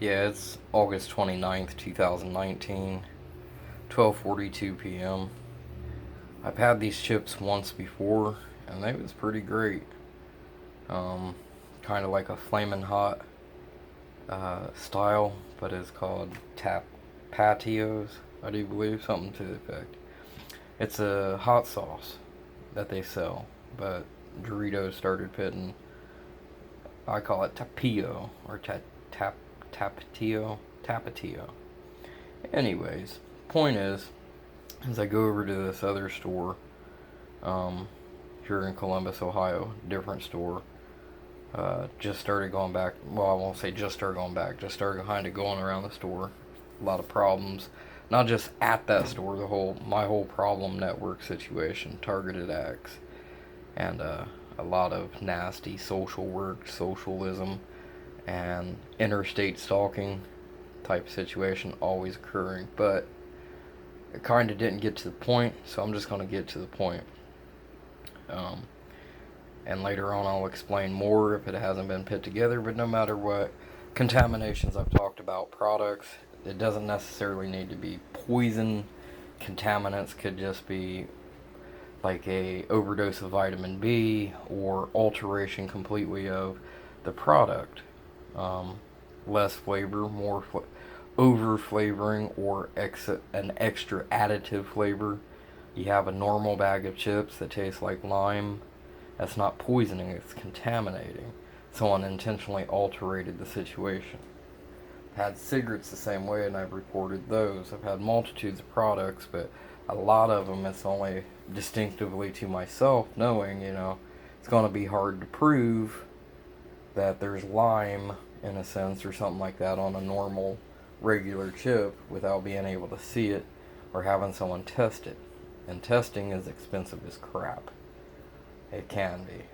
Yeah, it's August 29th, 2019, 12:42 p.m. I've had these chips once before, and they was pretty great. Um, kind of like a flamin' hot style, but it's called tap patios, I do believe, something to the effect. It's a hot sauce that they sell, but Doritos started putting, I call it tapio, or tapatio. Anyways, point is, as I go over to this other store, um, here in Columbus, Ohio, different store, just started going back. Well, I won't say just started going back. Just started kind of going around the store. A lot of problems, not just at that store. My whole problem network situation, targeted acts, and a lot of nasty social work, socialism, and interstate stalking type situation always occurring. But it kind of didn't get to the point, so I'm just going to get to the point. Um, and later on, I'll explain more if it hasn't been put together. But no matter what contaminations I've talked about, products, it doesn't necessarily need to be poison. Contaminants could just be like a overdose of vitamin B or alteration completely of the product. Um, Less flavor, over flavoring, or an extra additive flavor. You have a normal bag of chips that tastes like lime. That's not poisoning, it's contaminating. Someone intentionally alterated the situation. I've had cigarettes the same way, and I've reported those. I've had multitudes of products, but a lot of them it's only distinctively to myself knowing, it's going to be hard to prove that there's lime, in a sense, or something like that on a normal, regular chip without being able to see it or having someone test it. And testing is expensive as crap. It can be.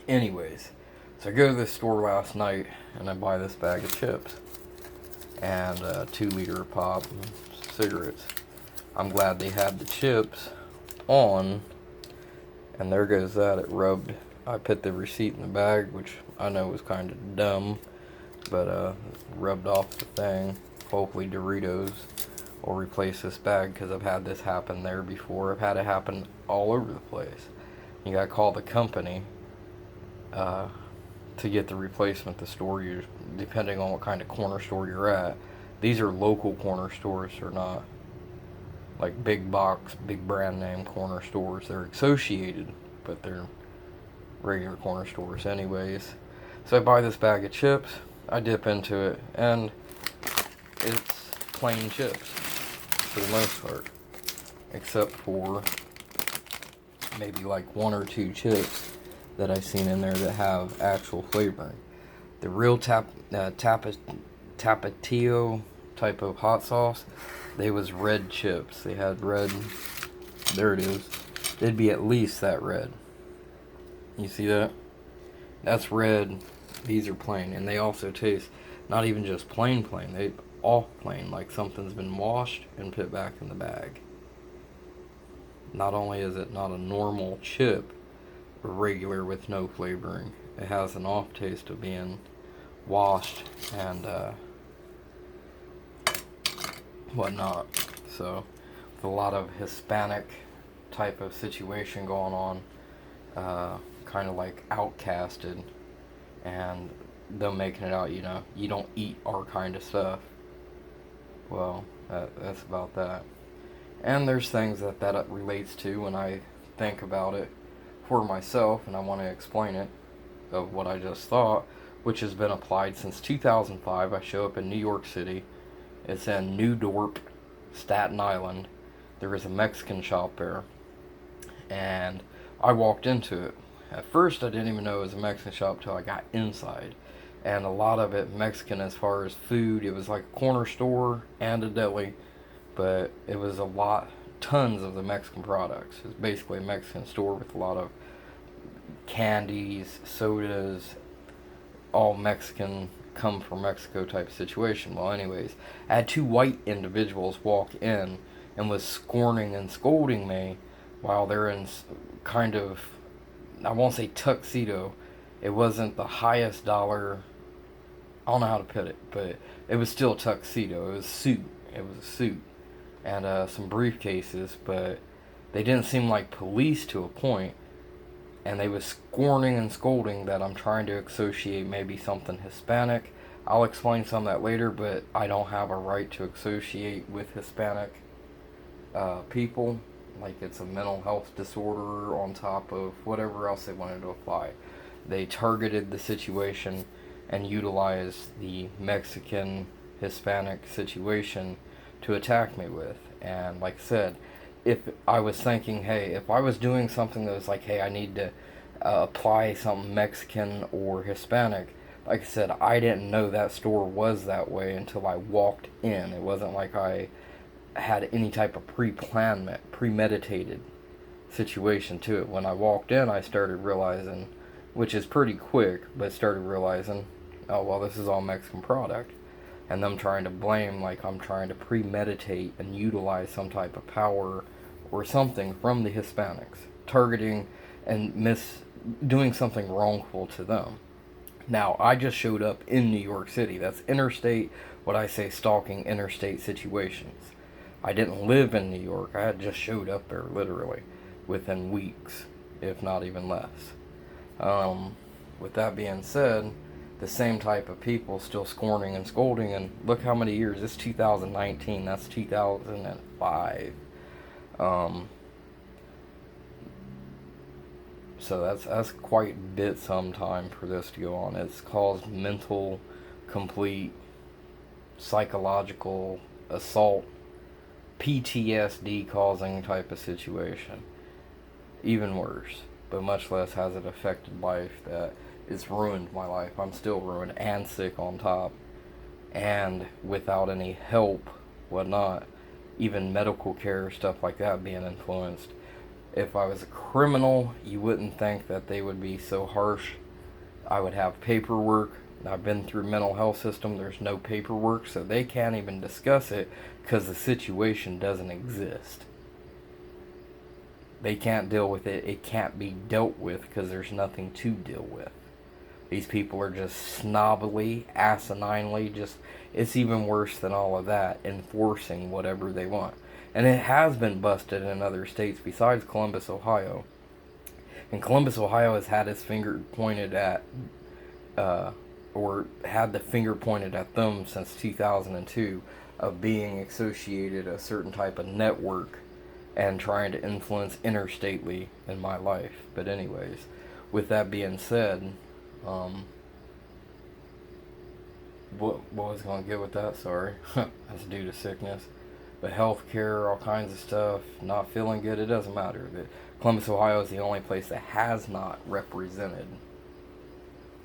Anyways, so I go to this store last night and I buy this bag of chips and a 2 liter pop and cigarettes. I'm glad they had the chips on, and there goes that. It rubbed. I put the receipt in the bag, which I know was kind of dumb, but rubbed off the thing. Hopefully Doritos will replace this bag, because I've had this happen there before. I've had it happen all over the place. You gotta call the company to get the replacement. The store, depending on what kind of corner store you're at. These are local corner stores. They're not like big box, big brand name corner stores. They're associated, but they're regular corner stores anyways. So I buy this bag of chips, I dip into it, and it's plain chips for the most part, except for maybe like one or two chips that I've seen in there that have actual flavoring. The real tapatio type of hot sauce, they was red chips. They had red. There it is. They'd be at least that red. You see that? That's red. These are plain, and they also taste not even just plain. They all plain, like something's been washed and put back in the bag. Not only is it not a normal chip, but regular with no flavoring, it has an off taste of being washed and whatnot. So, with a lot of Hispanic type of situation going on, kind of like outcasted, and them making it out, you don't eat our kind of stuff. Well, that's about that. And there's things that relates to when I think about it for myself, and I want to explain it, of what I just thought, which has been applied since 2005. I show up in New York City. It's in New Dorp, Staten Island. There is a Mexican shop there, and I walked into it. At first, I didn't even know it was a Mexican shop till I got inside. And a lot of it Mexican as far as food. It was like a corner store and a deli, but it was tons of the Mexican products. It was basically a Mexican store with a lot of candies, sodas, all Mexican, come from Mexico type situation. Well, anyways, I had two white individuals walk in and was scorning and scolding me while they're in kind of, I won't say tuxedo. It wasn't the highest dollar I don't know how to put it, but it was still a tuxedo. It was a suit. It was a suit and some briefcases, but they didn't seem like police to a point, and they was scorning and scolding that I'm trying to associate maybe something Hispanic. I'll explain some of that later, but I don't have a right to associate with Hispanic people. Like it's a mental health disorder on top of whatever else they wanted to apply. They targeted the situation and utilized the Mexican Hispanic situation to attack me with. And like I said, if I was thinking, hey, if I was doing something that was like, hey, I need to apply something Mexican or Hispanic, like I said, I didn't know that store was that way until I walked in. It wasn't like I had any type of premeditated situation to it. When I walked in, I started realizing, which is pretty quick, but started realizing, oh, well, this is all Mexican product. And them trying to blame, like I'm trying to premeditate and utilize some type of power or something from the Hispanics, targeting and doing something wrongful to them. Now, I just showed up in New York City. That's interstate, what I say, stalking interstate situations. I didn't live in New York. I had just showed up there literally within weeks, if not even less. With that being said, the same type of people still scorning and scolding, and look how many years. It's 2019. That's 2005. So that's quite a bit some time for this to go on. It's caused mental, complete, psychological assault, PTSD causing type of situation. Even worse, but much less has it affected life that it's ruined my life. I'm still ruined and sick on top, and without any help, whatnot, even medical care, stuff like that being influenced. If I was a criminal, you wouldn't think that they would be so harsh. I would have paperwork. I've been through mental health system. There's no paperwork, so they can't even discuss it because the situation doesn't exist. They can't deal with it. It can't be dealt with because there's nothing to deal with. These people are just snobbily, asininely, it's even worse than all of that, enforcing whatever they want. And it has been busted in other states besides Columbus, Ohio. And Columbus, Ohio has had its finger pointed at, or had the finger pointed at them since 2002 of being associated a certain type of network and trying to influence interstately in my life. But anyways, with that being said, what was going to get with that? Sorry. That's due to sickness. But healthcare, all kinds of stuff, not feeling good, it doesn't matter. Columbus, Ohio is the only place that has not represented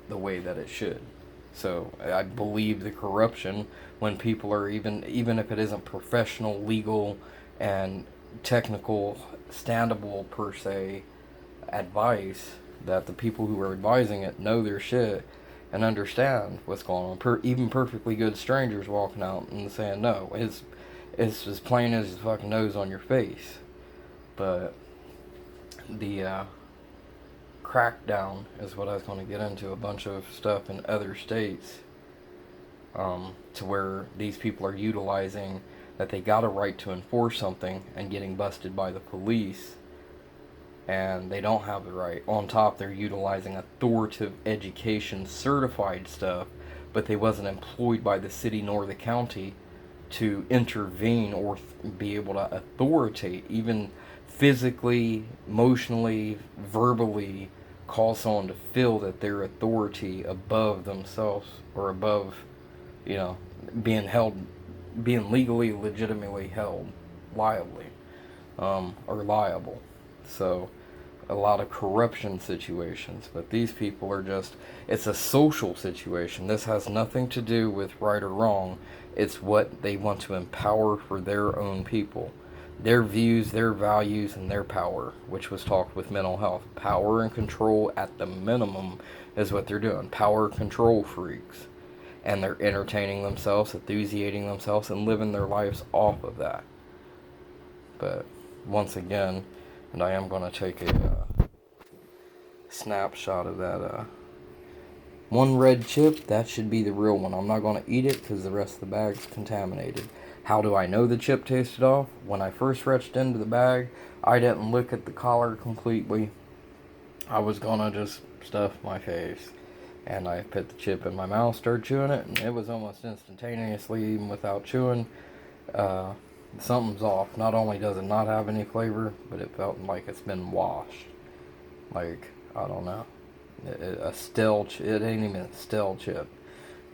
the way that it should. So I believe the corruption when people are even if it isn't professional, legal, and technical, standable per se advice, that the people who are advising it know their shit and understand what's going on. Even perfectly good strangers walking out and saying no. It's as plain as his fucking nose on your face. But the crackdown is what I was going to get into. A bunch of stuff in other states, to where these people are utilizing that they got a right to enforce something and getting busted by the police, and they don't have the right. On top, they're utilizing authoritative education certified stuff, but they wasn't employed by the city nor the county to intervene or be able to authoritate, even physically, emotionally, verbally, cause someone to feel that their authority above themselves or above, being held, being legally, legitimately held, liably, or liable. So, a lot of corruption situations, but these people are it's a social situation. This has nothing to do with right or wrong. It's what they want to empower for their own people. Their views, their values, and their power, which was talked with mental health. Power and control at the minimum is what they're doing. Power control freaks. And they're entertaining themselves, enthusiasting themselves, and living their lives off of that. But once again, and I am going to take a snapshot of that One red chip, that should be the real one. I'm not going to eat it because the rest of the bag's contaminated. How do I know the chip tasted off? When I first reached into the bag, I didn't look at the collar completely. I was going to just stuff my face. And I put the chip in my mouth, started chewing it, and it was almost instantaneously, even without chewing, uh, something's off. Not only does it not have any flavor, but it felt like it's been washed. Like, I don't know. A stale it ain't even a stale chip.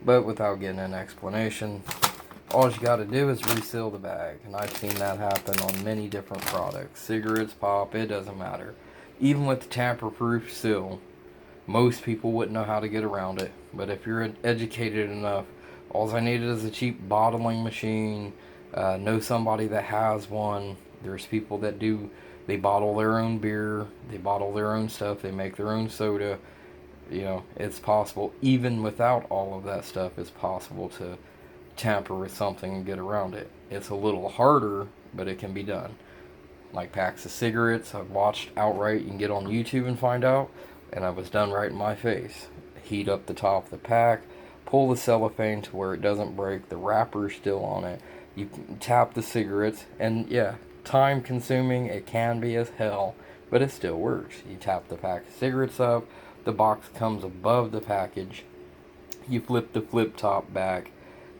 But without getting an explanation, all you gotta do is reseal the bag. And I've seen that happen on many different products. Cigarettes, pop, it doesn't matter. Even with the tamper-proof seal, most people wouldn't know how to get around it. But if you're educated enough, all I needed is a cheap bottling machine. Know somebody that has one. There's people that do. They bottle their own beer. They bottle their own stuff. They make their own soda. You know, it's possible. Even without all of that stuff, it's possible to tamper with something and get around it. It's a little harder, but it can be done. Like packs of cigarettes, I've watched outright. You can get on YouTube and find out. And I was done right in my face. Heat up the top of the pack, pull the cellophane to where it doesn't break, the wrapper's still on it. You tap the cigarettes, and yeah, time consuming, it can be as hell, but it still works. You tap the pack of cigarettes up, the box comes above the package, you flip the flip top back,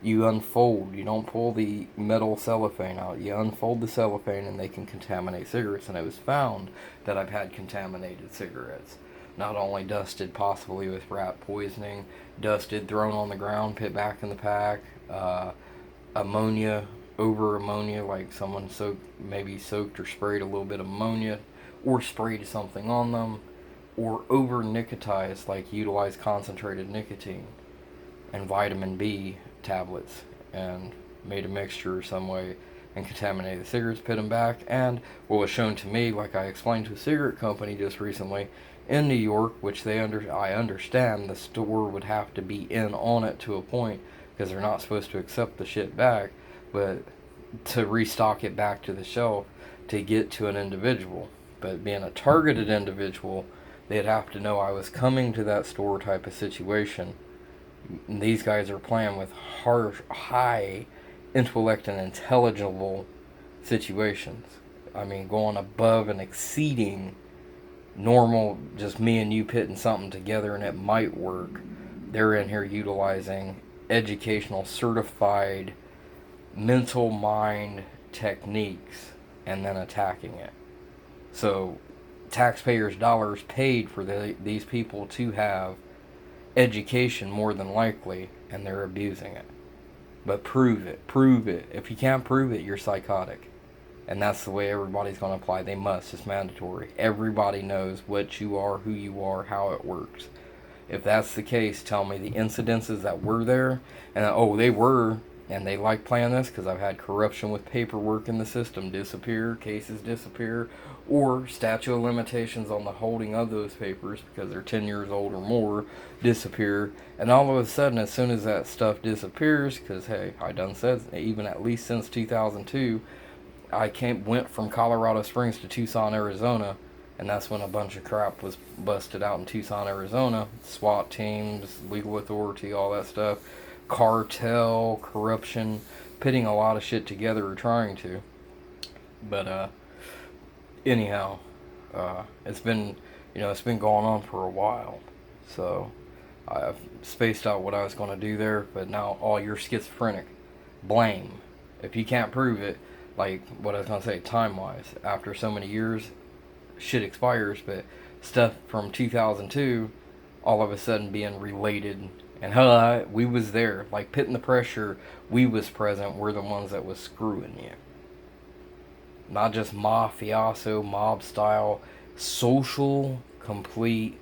you unfold, you don't pull the metal cellophane out, you unfold the cellophane and they can contaminate cigarettes. And it was found that I've had contaminated cigarettes. Not only dusted possibly with rat poisoning, dusted, thrown on the ground, put back in the pack, ammonia, over ammonia, like someone maybe soaked or sprayed a little bit of ammonia, or sprayed something on them, or over nicotized, like utilized concentrated nicotine and vitamin B tablets, and made a mixture some way and contaminated the cigarettes, put them back. And what was shown to me, like I explained to a cigarette company just recently in New York, which I understand the store would have to be in on it to a point because they're not supposed to accept the shit back, but to restock it back to the shelf to get to an individual. But being a targeted individual, they'd have to know I was coming to that store type of situation. And these guys are playing with high intellect and intelligible situations. I mean, going above and exceeding normal, just me and you putting something together and it might work. They're in here utilizing educational, certified, mental mind techniques and then attacking it. So, taxpayers' dollars paid for these people to have education more than likely, and they're abusing it. But prove it. Prove it. If you can't prove it, you're psychotic. And that's the way everybody's going to apply. They must. It's mandatory. Everybody knows what you are, who you are, how it works. If that's the case, tell me the incidences that were there. And, oh, they were, and they like playing this because I've had corruption with paperwork in the system disappear, cases disappear, or statute of limitations on the holding of those papers because they're 10 years old or more disappear. And all of a sudden, as soon as that stuff disappears, because, hey, I done said, even at least since 2002, went from Colorado Springs to Tucson, Arizona, and that's when a bunch of crap was busted out in Tucson, Arizona. SWAT teams, legal authority, all that stuff. Cartel, corruption, pitting a lot of shit together or trying to. But, anyhow, it's been going on for a while. So, I've spaced out what I was going to do there, but now, you're schizophrenic. Blame. If you can't prove it, like what I was going to say, time-wise, after so many years, shit expires, but stuff from 2002, all of a sudden being related, and we was there, like pitting the pressure, we was present, we're the ones that was screwing you. Not just mafioso, mob style, social, complete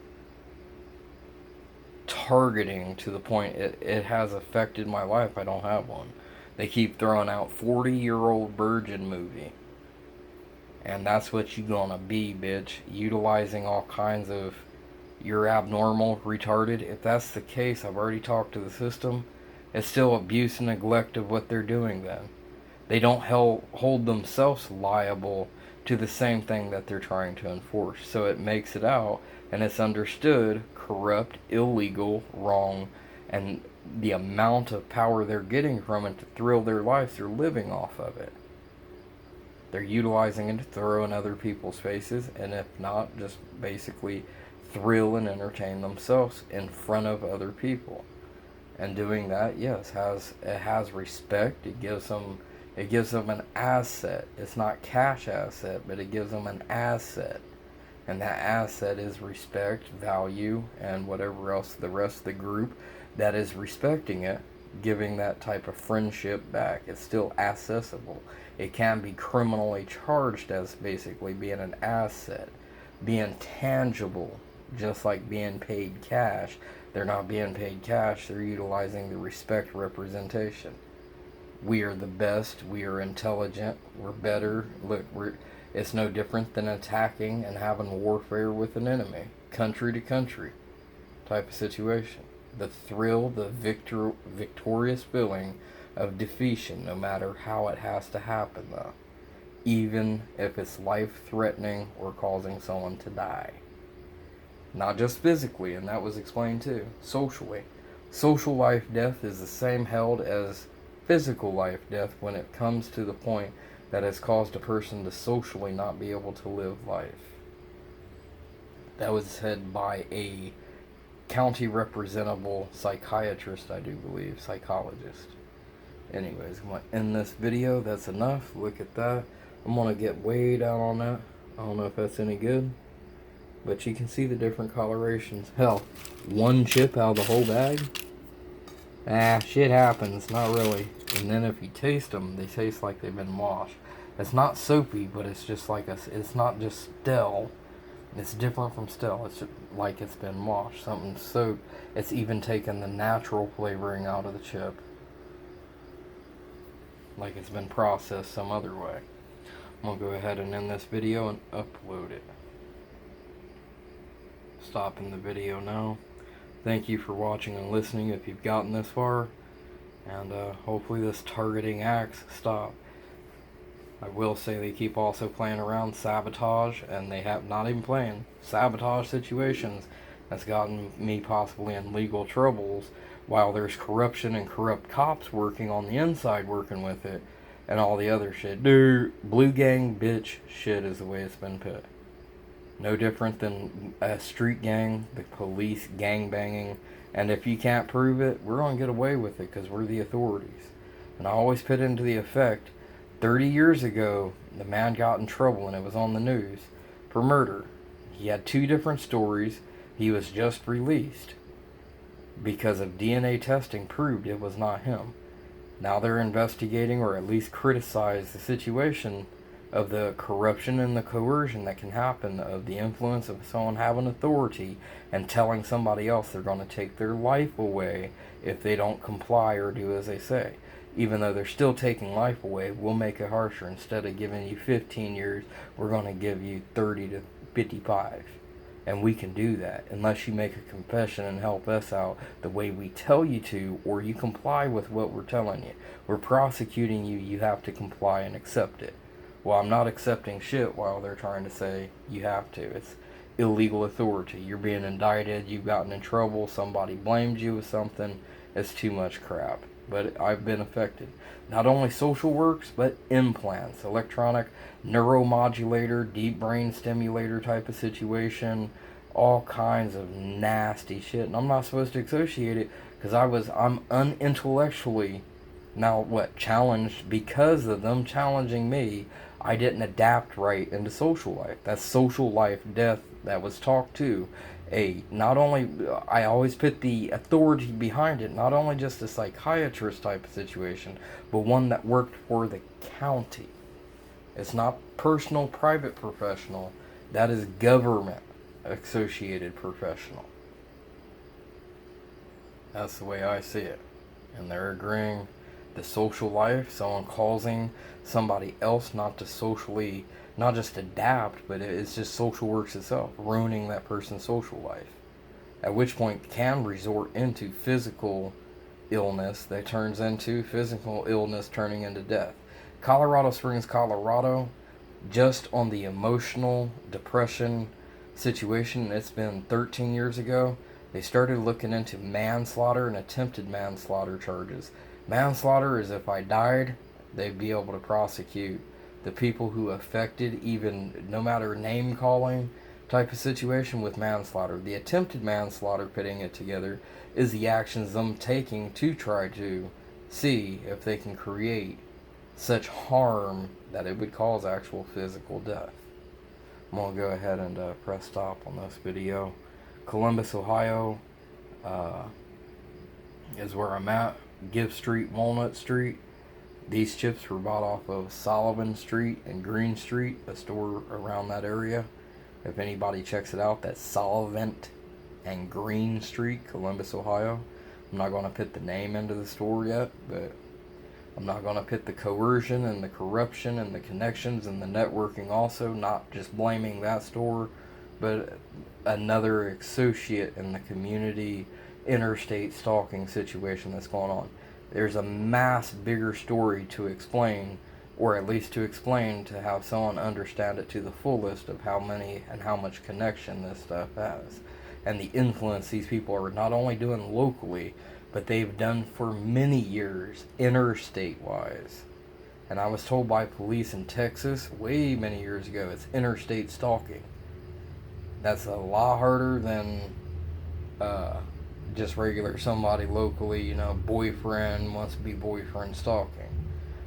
targeting to the point it has affected my life. I don't have one. They keep throwing out 40-year-old virgin movie. And that's what you gonna be, bitch. Utilizing all kinds of, you're abnormal, retarded. If that's the case, I've already talked to the system. It's still abuse and neglect of what they're doing then. They don't hold themselves liable to the same thing that they're trying to enforce. So it makes it out, and it's understood corrupt, illegal, wrong, and the amount of power they're getting from it to thrill their lives, they're living off of it. They're utilizing it to throw in other people's faces, and if not, just basically thrill and entertain themselves in front of other people. And doing that, yes, it has respect. It gives them an asset. It's not cash asset, but it gives them an asset. And that asset is respect, value, and whatever else the rest of the group that is respecting it, giving that type of friendship back. It's still accessible. It can be criminally charged as basically being an asset, being tangible, just like being paid cash. They're not being paid cash, they're utilizing the respect representation. We are the best, we are intelligent, we're better. Look, it's no different than attacking and having warfare with an enemy, country to country type of situation. The thrill, the victorious feeling of defeation, no matter how it has to happen, though, even if it's life-threatening or causing someone to die. Not just physically, and that was explained too, socially. Social life death is the same held as physical life death when it comes to the point that has caused a person to socially not be able to live life. That was said by a county representable psychiatrist, I do believe, psychologist. Anyways, I'm going to end this video. That's enough. Look at that. I'm going to get way down on that. I don't know if that's any good, but you can see the different colorations. Hell, one chip out of the whole bag? Shit happens. Not really. And then if you taste them, they taste like they've been washed. It's not soapy, but it's just like it's not just stale. It's different from stale. It's just like it's been washed. Something soaked. It's even taken the natural flavoring out of the chip. Like it's been processed some other way. I'm going to go ahead and end this video and upload it. Stopping the video now. Thank you for watching and listening if you've gotten this far. And hopefully this targeting acts stop. I will say they keep also playing around sabotage, and they have not even playing sabotage situations that's gotten me possibly in legal troubles, while there's corruption and corrupt cops working on the inside working with it and all the other shit. Dude, blue gang bitch shit is the way it's been put. No different than a street gang, the police gang banging, and if you can't prove it, we're going to get away with it because we're the authorities. And I always put into the effect, 30 years ago, the man got in trouble and it was on the news for murder. He had 2 different stories. He was just released because of DNA testing proved it was not him. Now they're investigating, or at least criticize the situation of the corruption and the coercion that can happen, of the influence of someone having authority and telling somebody else they're going to take their life away if they don't comply or do as they say. Even though they're still taking life away, we'll make it harsher. Instead of giving you 15 years, we're going to give you 30 to 55. And we can do that unless you make a confession and help us out the way we tell you to, or you comply with what we're telling you. We're prosecuting you, you have to comply and accept it. Well, I'm not accepting shit while they're trying to say you have to. It's illegal authority. You're being indicted, you've gotten in trouble, somebody blamed you with something. It's too much crap. But I've been affected. Not only social works, but implants, electronic neuromodulator, deep brain stimulator type of situation, all kinds of nasty shit. And I'm not supposed to associate it because I'm unintellectually challenged because of them challenging me. I didn't adapt right into social life. That's social life death that was talked to. Not only, I always put the authority behind it, not only just a psychiatrist type of situation, but one that worked for the county. It's not personal, private professional. That is government associated professional. That's the way I see it. And they're agreeing the social life, someone causing somebody else not just adapt, but it's just social works itself, ruining that person's social life. At which point can resort into physical illness that turns into physical illness turning into death. Colorado Springs, Colorado, just on the emotional depression situation. It's been 13 years ago. They started looking into manslaughter and attempted manslaughter charges. Manslaughter is if I died, they'd be able to prosecute the people who affected, even no matter name calling type of situation with manslaughter. The attempted manslaughter, putting it together, is the actions them taking to try to see if they can create such harm that it would cause actual physical death. I'm going to go ahead and press stop on this video. Columbus, Ohio is where I'm at. Gift Street, Walnut Street. These chips were bought off of Sullivan Street and Green Street, a store around that area. If anybody checks it out, that's Sullivan and Green Street, Columbus, Ohio. I'm not going to put the name into the store yet, but I'm not going to put the coercion and the corruption and the connections and the networking also, not just blaming that store, but another associate in the community interstate stalking situation that's going on. There's a mass bigger story to explain, or at least to explain to have someone understand it to the fullest of how many and how much connection this stuff has. And the influence these people are not only doing locally, but they've done for many years interstate wise. And I was told by police in Texas way many years ago, it's interstate stalking. That's a lot harder than just regular somebody locally, boyfriend wants to be boyfriend stalking.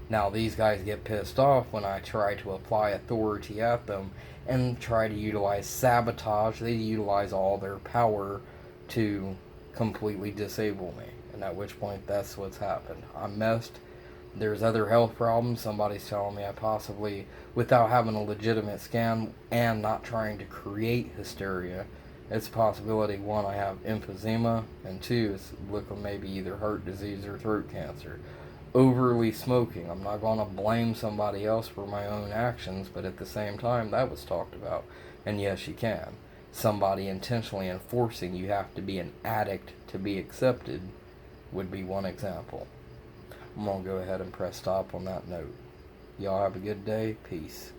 Now these guys get pissed off when I try to apply authority at them and try to utilize sabotage. They utilize all their power to completely disable me. And at which point that's what's happened. I'm messed. There's other health problems. Somebody's telling me I possibly, without having a legitimate scan and not trying to create hysteria, it's a possibility, one, I have emphysema, and two, it's looking maybe either heart disease or throat cancer. Overly smoking. I'm not going to blame somebody else for my own actions, but at the same time, that was talked about. And yes, you can. Somebody intentionally enforcing you have to be an addict to be accepted would be one example. I'm going to go ahead and press stop on that note. Y'all have a good day. Peace.